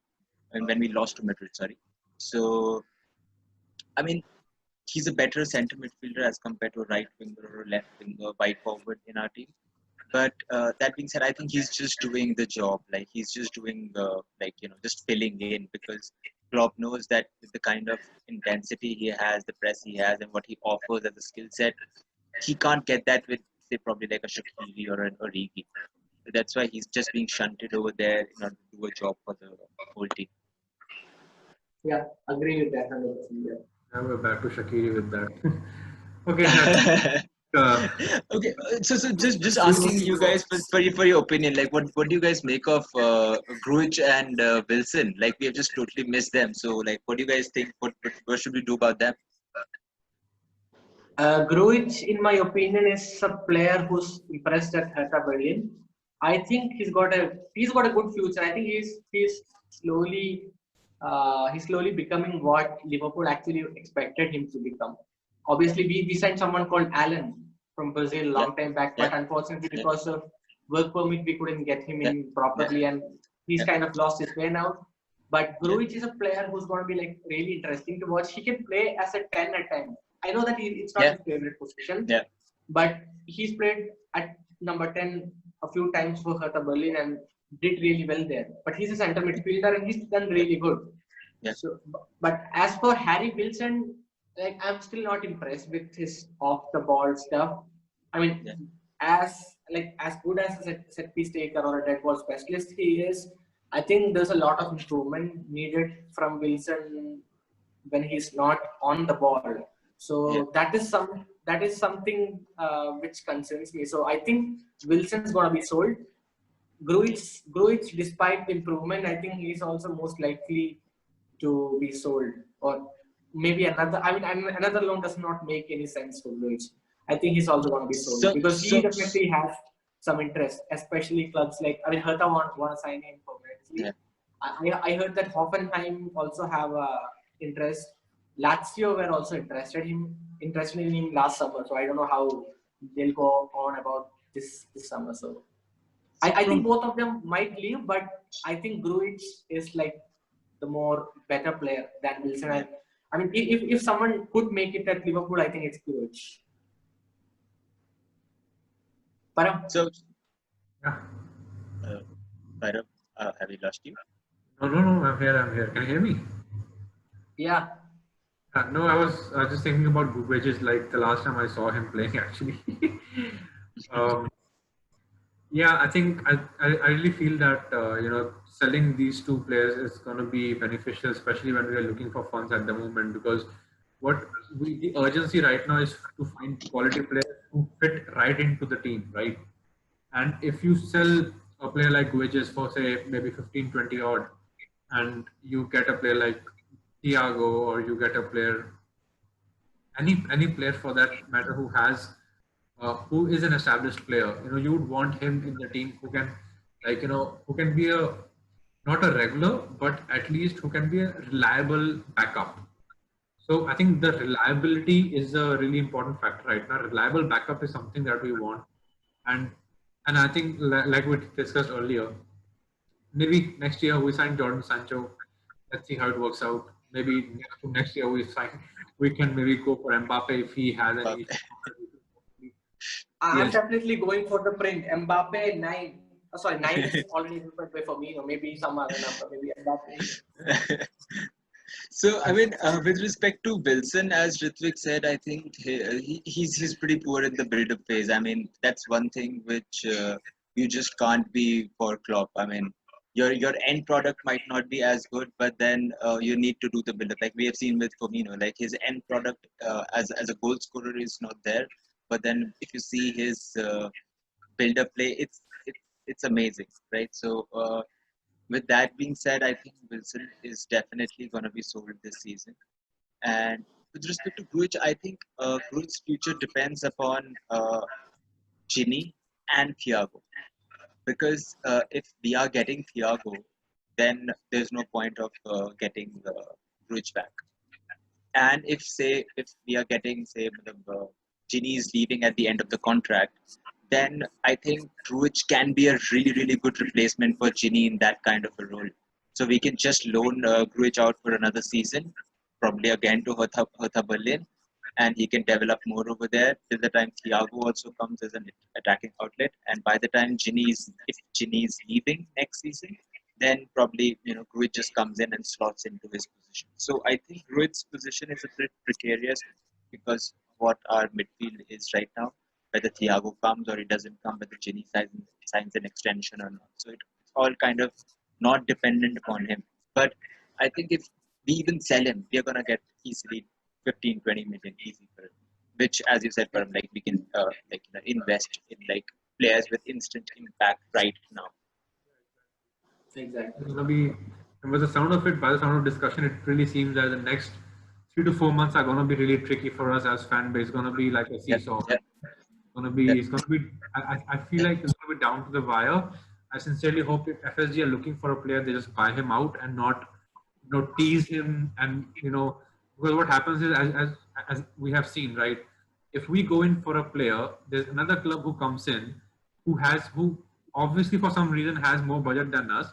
and when we lost to Madrid, sorry. So, I mean, he's a better centre midfielder as compared to a right winger or a left winger, wide forward in our team. But that being said, I think he's just doing the job. Like he's just doing, just filling in because Klopp knows that with the kind of intensity he has, the press he has, and what he offers as a skill set, he can't get that with, say, probably like a Shaqiri or an Origi. So that's why he's just being shunted over there in order to do a job for the whole team. Yeah, agree with that 100%. Yeah. Now we're back to Shaqiri with that. Okay, now, uh, Okay, so just asking you guys for your opinion, like what do you guys make of Grujic and Wilson? Like we have just totally missed them. So like, what do you guys think? What should we do about them? Grujic, in my opinion, is a player who's impressed at Hertha Berlin. I think he's got a good future. I think he's slowly becoming what Liverpool actually expected him to become. Obviously, we signed someone called Allen from Brazil a Yeah, long time back, yeah, but unfortunately yeah, because of work permit we couldn't get him yeah, in yeah, properly, and he's yeah, kind of lost his way now. But yeah, Grujic is a player who's going to be like really interesting to watch. He can play as a 10 at times. I know that it's not yeah, his favorite position, yeah, but he's played at number 10 a few times for Hertha Berlin and did really well there. But he's a center midfielder and he's done really good. yeah, So, but as for Harry Wilson, like I'm still not impressed with his off the ball stuff. I mean, yeah. as good as a set piece taker or a dead ball specialist he is, I think there's a lot of improvement needed from Wilson when he's not on the ball. Yeah. So that is something which concerns me. So I think Wilson's gonna be sold. Grujic, despite the improvement, I think he's also most likely to be sold, or maybe another. I mean, another loan does not make any sense for Grujic. I think he's also going to be sold So because he so definitely has some interest, especially clubs like, I mean, Hertha want to sign him permanently. yeah. I heard that Hoffenheim also have interest. Lazio were also interested in him last summer. So I don't know how they'll go on about this summer. So So I think from both of them might leave, but I think Grujic is like the more better player than Wilson. yeah. And I mean, if someone could make it at Liverpool, I think it's Grujic. Param? So yeah. uh, Bhairav, have we lost you? No, I'm here. I'm here. Can you hear me? Yeah. No, I was just thinking about Gugueji's, like the last time I saw him playing actually. um, yeah, I think I really feel that selling these two players is going to be beneficial, especially when we are looking for funds at the moment. Because the urgency right now is to find quality players who fit right into the team, right? And if you sell a player like Guedes for say maybe 15, 20 odd, and you get a player like Thiago, or you get a player, any player for that matter, who is an established player, you would want him in the team who can, who can be a not a regular, but at least who can be a reliable backup. So I think the reliability is a really important factor right now. Reliable backup is something that we want, and I think like we discussed earlier, maybe next year we sign Jordan Sancho. Let's see how it works out. Maybe next year we can maybe go for Mbappe if he has any. I'm Yes. definitely going for the print. Mbappe 9. Oh, sorry, 9 is already different way for me, or maybe some other number, maybe Mbappe. So I mean, with respect to Wilson, as Ritvik said, I think he's pretty poor in the build-up phase. I mean, that's one thing which you just can't be for Klopp. I mean, your end product might not be as good, but then you need to do the build-up. Like we have seen with Firmino, like his end product as a goal scorer is not there, but then if you see his build-up play, it's amazing, right? So. With that being said, I think Wilson is definitely going to be sold this season. And with respect to Grujic, I think Grujic's future depends upon Ginny and Thiago. Because if we are getting Thiago, then there's no point of getting Grujic back. And if we are getting say Ginny is leaving at the end of the contract, then I think Grujic can be a really, really good replacement for Ginny in that kind of a role. So we can just loan Grujic out for another season, probably again to Hertha Berlin, and he can develop more over there till the time Thiago also comes as an attacking outlet. And by the time if Ginny is leaving next season, then probably Grujic just comes in and slots into his position. So I think Grujic's position is a bit precarious because what our midfield is right now, whether Thiago comes or he doesn't come, whether Ginny signs an extension or not. So it's all kind of not dependent upon him. But I think if we even sell him, we are gonna get easily 15, 20 million easy for him. Which, as you said, Param, like we can invest in like players with instant impact right now. Exactly. It's going to be, and with the sound of it, by the sound of discussion, it really seems that the next 3 to 4 months are going to be really tricky for us as fan base. It's going to be like a seesaw. Yeah. It's going to be, I feel like it's going to be down to the wire. I sincerely hope if FSG are looking for a player, they just buy him out and not, tease him. And, because what happens is, as we have seen, right? If we go in for a player, there's another club who comes in who obviously for some reason has more budget than us.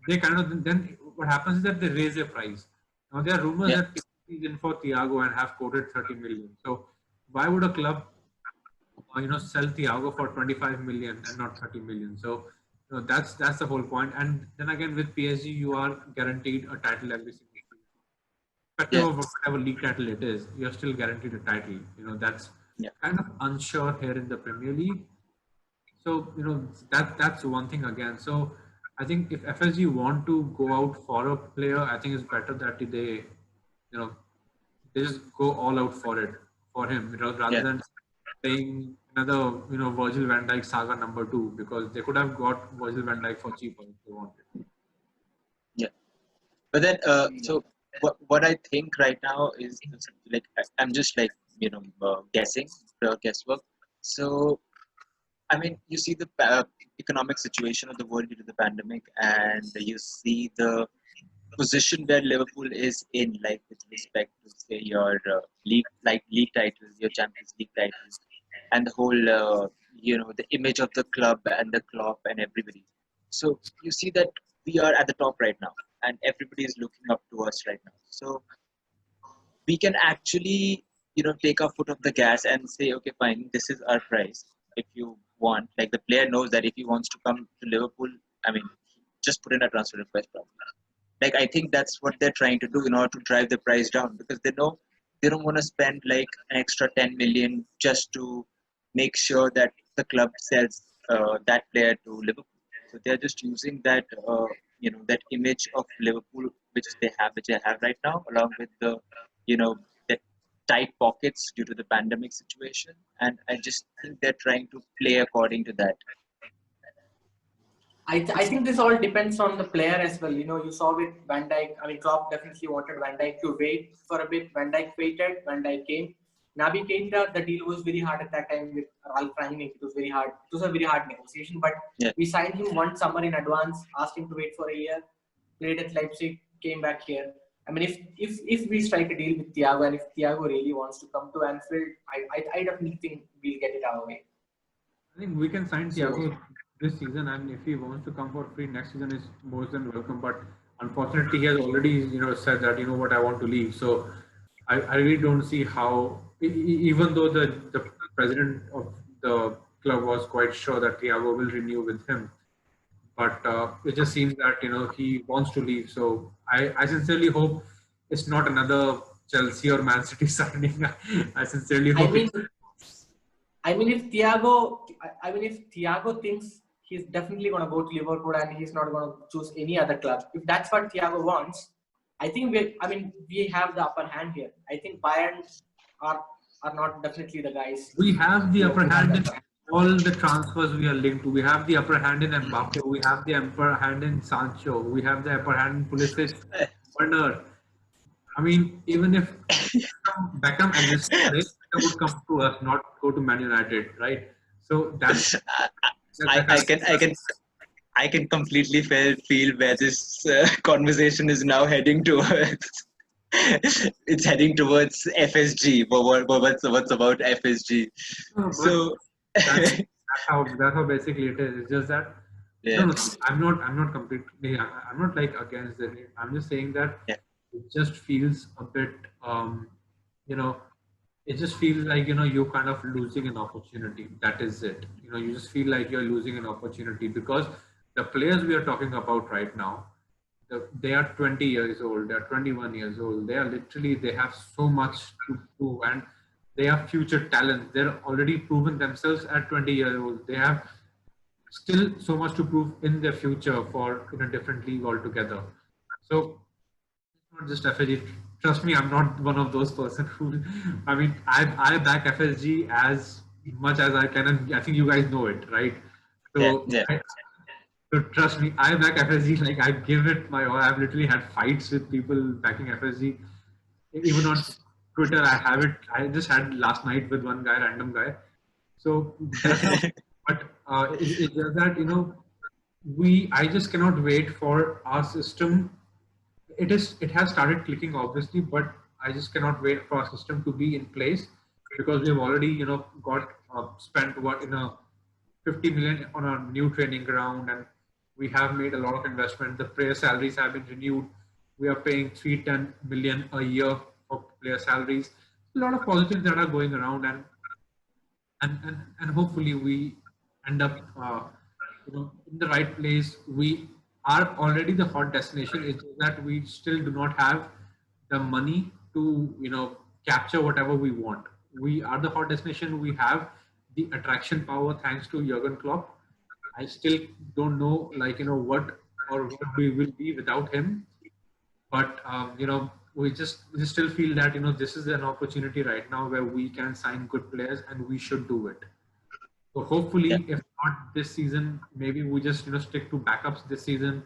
They kind of, then what happens is that they raise their price. Now there are rumors that he's in for Thiago and have quoted 30 million. So why would a club, sell Thiago for 25 million and not 30 million? So that's the whole point. And then again with PSG, you are guaranteed a title every single season. Irrespective of whatever league title it is, you're still guaranteed a title. That's kind of unsure here in the Premier League. So, that's one thing again. So I think if FSG want to go out for a player, I think it's better that they just go all out for him, rather than playing another, Virgil van Dijk saga number 2, because they could have got Virgil van Dijk for cheaper if they wanted. Yeah. But then, so what I think right now is like, I'm just like, guessing, guesswork. So, I mean, you see the economic situation of the world due to the pandemic, and you see the position where Liverpool is in, like with respect to say your league titles, your Champions League titles, and the whole the image of the club and the Klopp and everybody. So you see that we are at the top right now, and everybody is looking up to us right now. So we can actually take our foot off the gas and say, okay, fine, this is our price. If you want, like the player knows that if he wants to come to Liverpool, I mean, just put in a transfer request probably. Like I think that's what they're trying to do in order to drive the price down, because they know they don't want to spend like an extra 10 million just to make sure that the club sells that player to Liverpool. So they're just using that that image of Liverpool which they have right now, along with the the tight pockets due to the pandemic situation, and I just think they're trying to play according to that. I think this all depends on the player as well. You saw with Van Dijk. I mean, Klopp definitely wanted Van Dijk to wait for a bit. Van Dijk waited. Van Dijk came. Naby Keita, the deal was very hard at that time with Ralf Rangnick. It was very hard. It was a very hard negotiation. But we signed him one summer in advance, asked him to wait for a year, played at Leipzig, came back here. I mean, if we strike a deal with Thiago, and if Thiago really wants to come to Anfield, I definitely think we'll get it our way. I think we can sign Thiago this season, and if he wants to come for free next season, is more than welcome. But unfortunately, he has already said that what, I want to leave. So I really don't see how, even though the president of the club was quite sure that Thiago will renew with him, but it just seems that he wants to leave. So I sincerely hope it's not another Chelsea or Man City signing. I sincerely hope. I mean, if Thiago thinks he's definitely going to go to Liverpool and he's not going to choose any other club, if that's what Thiago wants, I think we have the upper hand here. I think Bayern are not definitely the guys. We have the upper hand in all the transfers we are linked to. We have the upper hand in Mbappe. We have the upper hand in Sancho. We have the upper hand in Pulisic, Werner. I mean, even if Beckham existed, Beckham would come to us, not go to Man United, right? So that's. I can completely feel where this conversation is now heading towards. It's heading towards FSG. But what's about FSG? No, but So that's how basically it is. It's just that yeah, no, I'm not completely. I'm not like against it. I'm just saying that yeah, it just feels a bit, you know, it just feels like you're kind of losing an opportunity. That is it. You just feel like you're losing an opportunity because the players we are talking about right now, they are 20 years old, they're 21 years old, they have so much to prove, and they are future talent. They're already proven themselves at 20 years old. They have still so much to prove in their future for in a different league altogether. So it's not just FSG. Trust me, I'm not one of those person who. I mean, I back FSG as much as I can, and I think you guys know it, right? yeah, So yeah. so trust me, I back FSG like I give it my all. I've literally had fights with people backing FSG. Even on Twitter, I have it. I just had last night with one guy, random guy. So that's how. But it's just that I just cannot wait for our system. It has started clicking obviously, but I just cannot wait for our system to be in place because we've already got spent what in a 50 million on a new training ground, and we have made a lot of investment. The player salaries have been renewed. We are paying 310 million a year for player salaries. A lot of positives that are going around, and hopefully we end up in the right place. We are already the hot destination. It's just that we still do not have the money to capture whatever we want. We are the hot destination. We have the attraction power thanks to Jurgen Klopp. I still don't know what or what we will be without him, but we just still feel that this is an opportunity right now where we can sign good players and we should do it. So Yeah. hopefully, if not this season, maybe we just stick to backups this season,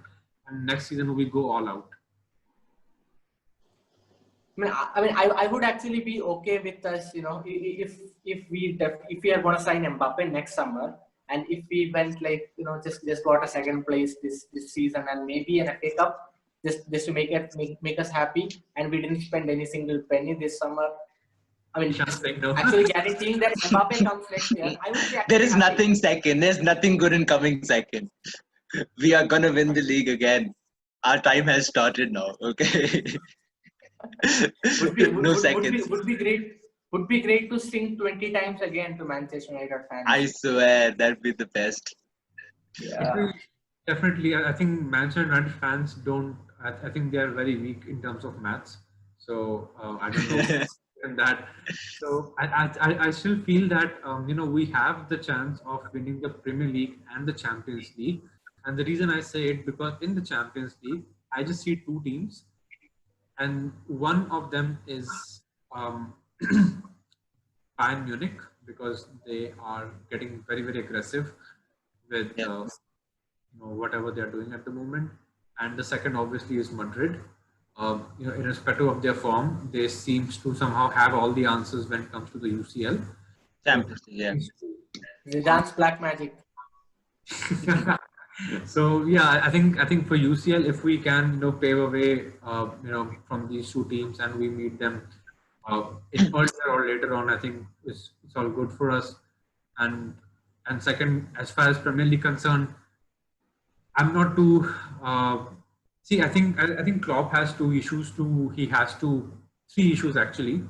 and next season we go all out. I would actually be okay with us, if we are going to sign Mbappe next summer, and if we went like just got a second place this season and maybe an FA Cup, just to make us happy, and we didn't spend any single penny this summer. I mean, Ishan's saying no. actually guaranteeing that Mbappe comes next year, I would be There actually is happy. nothing second. There's nothing good in coming second. We are gonna win the league again. Our time has started now. Okay. Would be No seconds. would be great. Would be great to sing 20 times again to Manchester United fans. I swear that'd be the best. Yeah. Definitely. I think Manchester United fans don't. I think they are very weak in terms of maths. So I don't know in that. So I still feel that we have the chance of winning the Premier League and the Champions League. And the reason I say it because in the Champions League, I just see two teams, and one of them is Bayern Munich because they are getting very very aggressive with Yeah. whatever they are doing at the moment, and the second obviously is Madrid. Irrespective of their form, they seems to somehow have all the answers when it comes to the UCL. Champions League, yeah. Zidane's black magic. So yeah, I think for UCL, if we can pave a way from these two teams and we meet them in earlier or later on, I think it's all good for us. And second, as far as Premier League concerned, I'm not too see. I think Klopp has two issues. He has three issues actually.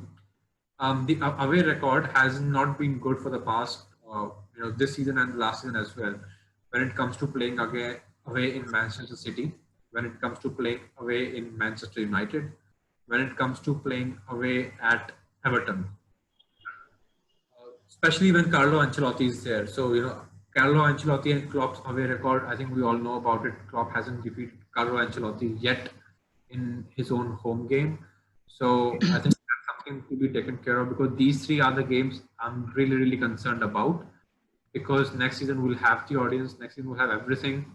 The away record has not been good for the past, this season and last season as well. When it comes to playing away in Manchester City, when it comes to playing away in Manchester United, when it comes to playing away at Everton, especially when Carlo Ancelotti is there. So Carlo Ancelotti and Klopp's away record. I think we all know about it. Klopp hasn't defeated Carlo Ancelotti yet in his own home game. So I think that's something to be taken care of because these three are the games I'm really, really concerned about because next season we'll have the audience, next season we'll have everything.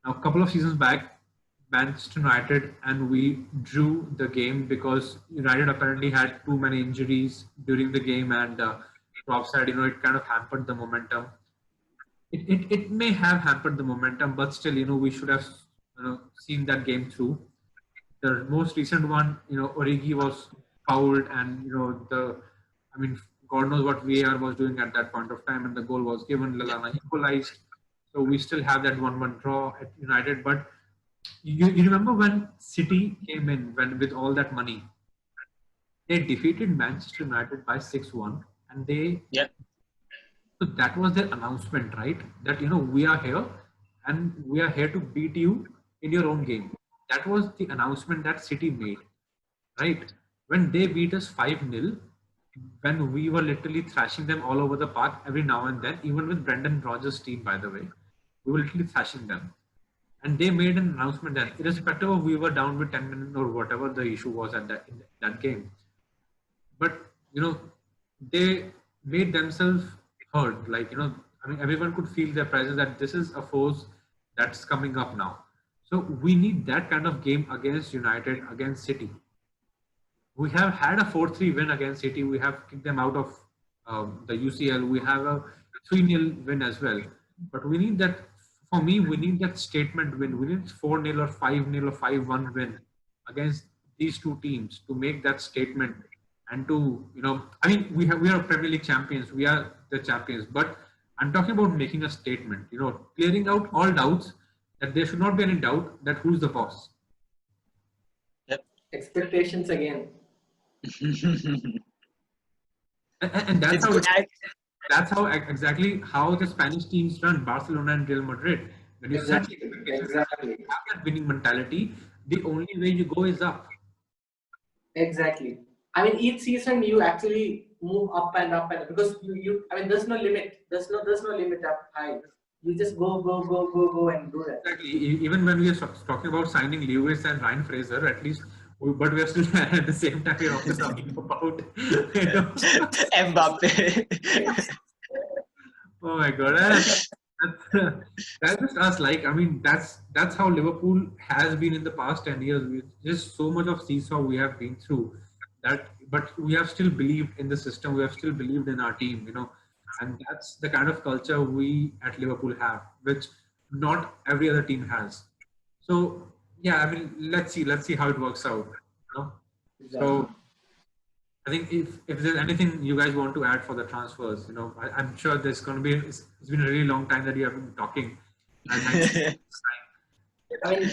Now, a couple of seasons back, Manchester United and we drew the game because United apparently had too many injuries during the game and Klopp said, it kind of hampered the momentum. It may have hampered the momentum, but still, we should have seen that game through. The most recent one, Origi was fouled, and I mean, God knows what VAR was doing at that point of time, and the goal was given. Lallana equalized, so we still have that 1-1 draw at United. But you remember when City came in with all that money, they defeated Manchester United by 6-1, and they Yeah. so that was their announcement, right? That we are here, and we are here to beat you in your own game. That was the announcement that City made, right? When they beat us 5-0, when we were literally thrashing them all over the park every now and then, even with Brendan Rodgers' team, by the way, we were literally thrashing them. And they made an announcement that, irrespective of we were down with 10 minutes or whatever the issue was at in that game, but they made themselves heard. Like I mean, everyone could feel their presence that this is a force that's coming up now. So we need that kind of game against United, against City. We have had a 4-3 win against City. We have kicked them out of the UCL. We have a 3-0 win as well. But we need that. For me, we need that statement win. We need 4-0 or 5-0 or 5-1 win against these two teams to make that statement. And to I mean, we are Premier League champions. We are the champions. But I'm talking about making a statement. Clearing out all doubts, that there should not be any doubt that who's the boss. Yep. Expectations again. And that's how exactly how the Spanish teams run, Barcelona and Real Madrid. When you set Exactly. have that winning mentality, the only way you go is up. Exactly. I mean, each season you actually move up and up, and because I mean, there's no limit. There's no limit up high. You just go and do that. Exactly. Even when we are talking about signing Lewis and Ryan Fraser, at least, but we are still at the same time we're also talking about Mbappe. Oh my God. That's just us. Like, I mean, that's how Liverpool has been in the past 10 years. Just so much of seesaw we have been through that, but we have still believed in the system. We have still believed in our team, and that's the kind of culture we at Liverpool have, which not every other team has. So yeah, I mean, let's see how it works out. So I think if there's anything you guys want to add for the transfers, I'm sure there's going to be. It's been a really long time that you have been talking. I mean,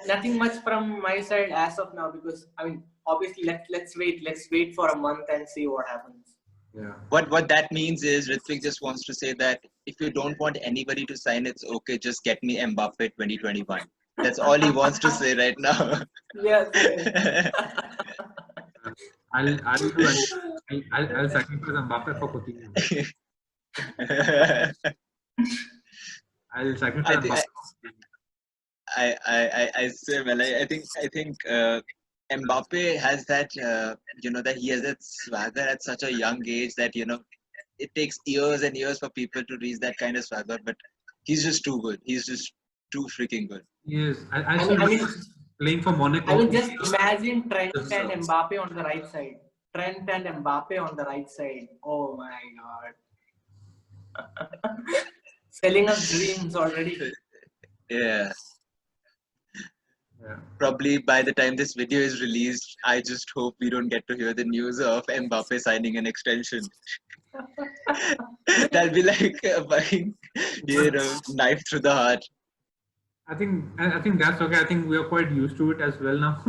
nothing much from my side as of now, because I mean, obviously, let's wait for a month and see what happens. Yeah. What that means is Ritwik just wants to say that if you don't want anybody to sign, it's okay. Just get me Mbappe 2021. That's all he wants to say right now. Yes. I'll sacrifice Mbappe for Coutinho. I'll sacrifice Mbappe. I say, well, I think Mbappe has that that he has that swagger at such a young age that it takes years and years for people to reach that kind of swagger, but he's just too good. He's just too freaking good. Yes, I mean, playing for Monaco. I mean, just imagine Trent and Mbappe on the right side. Trent and Mbappe on the right side. Oh my God. Selling us dreams already. Yeah. Probably by the time this video is released, I just hope we don't get to hear the news of Mbappe signing an extension. That'll be like a fucking, knife through the heart. I think that's okay. I think we are quite used to it as well now.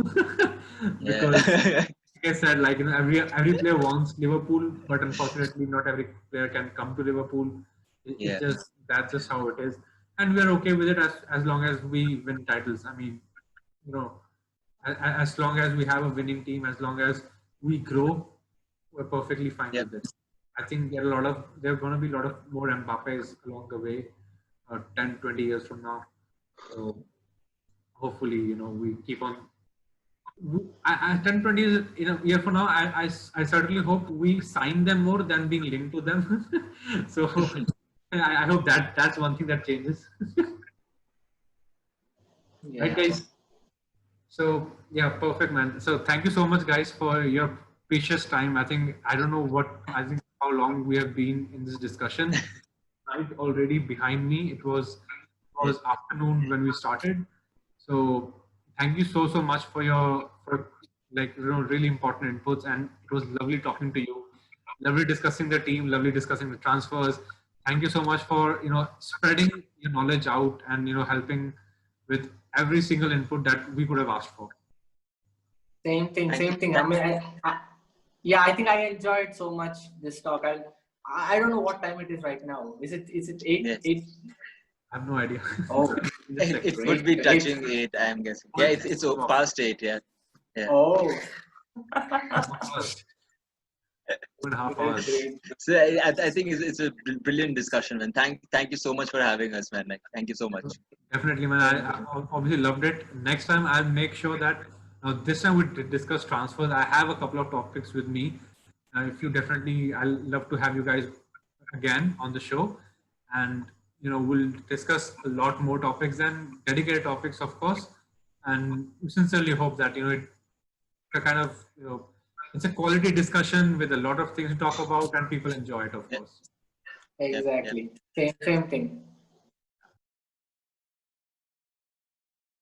Because like I said, like every player wants Liverpool, but unfortunately not every player can come to Liverpool. That's just how it is. And we're okay with it as long as we win titles. I mean, as long as we have a winning team, as long as we grow, we're perfectly fine with it. I think there are going to be a lot of more Mbappes along the way, 10, 20 years from now. So hopefully, we keep on. 10, 20 years in a year from now, I certainly hope we sign them more than being linked to them. So I hope that's one thing that changes. Right, guys? So yeah, perfect, man. So thank you so much, guys, for your precious time. I think how long we have been in this discussion. Night already behind me. It was afternoon when we started. So thank you so much for your really important inputs, and it was lovely talking to you. Lovely discussing the team. Lovely discussing the transfers. Thank you so much for spreading your knowledge out and helping with every single input that we could have asked for. Same thing. Thank you. Same thing. I mean, yeah, I think I enjoyed so much this talk. I don't know what time it is right now. Is it 8? Yes. 8? I have no idea. Oh, Just check. It would be touching 8, I am guessing. Yeah, it's past 8. Yeah. oh. 2.5 hours. So I think it's a brilliant discussion, man. Thank you so much for having us, man. Like, thank you so much. Definitely, man. I obviously loved it. Next time, I'll make sure that this time we discuss transfers. I have a couple of topics with me. If you definitely, I'll love to have you guys again on the show, and we'll discuss a lot more topics and dedicated topics, of course. And we sincerely hope that it's a kind of it's a quality discussion with a lot of things to talk about, and people enjoy it, of course. Exactly. Same thing.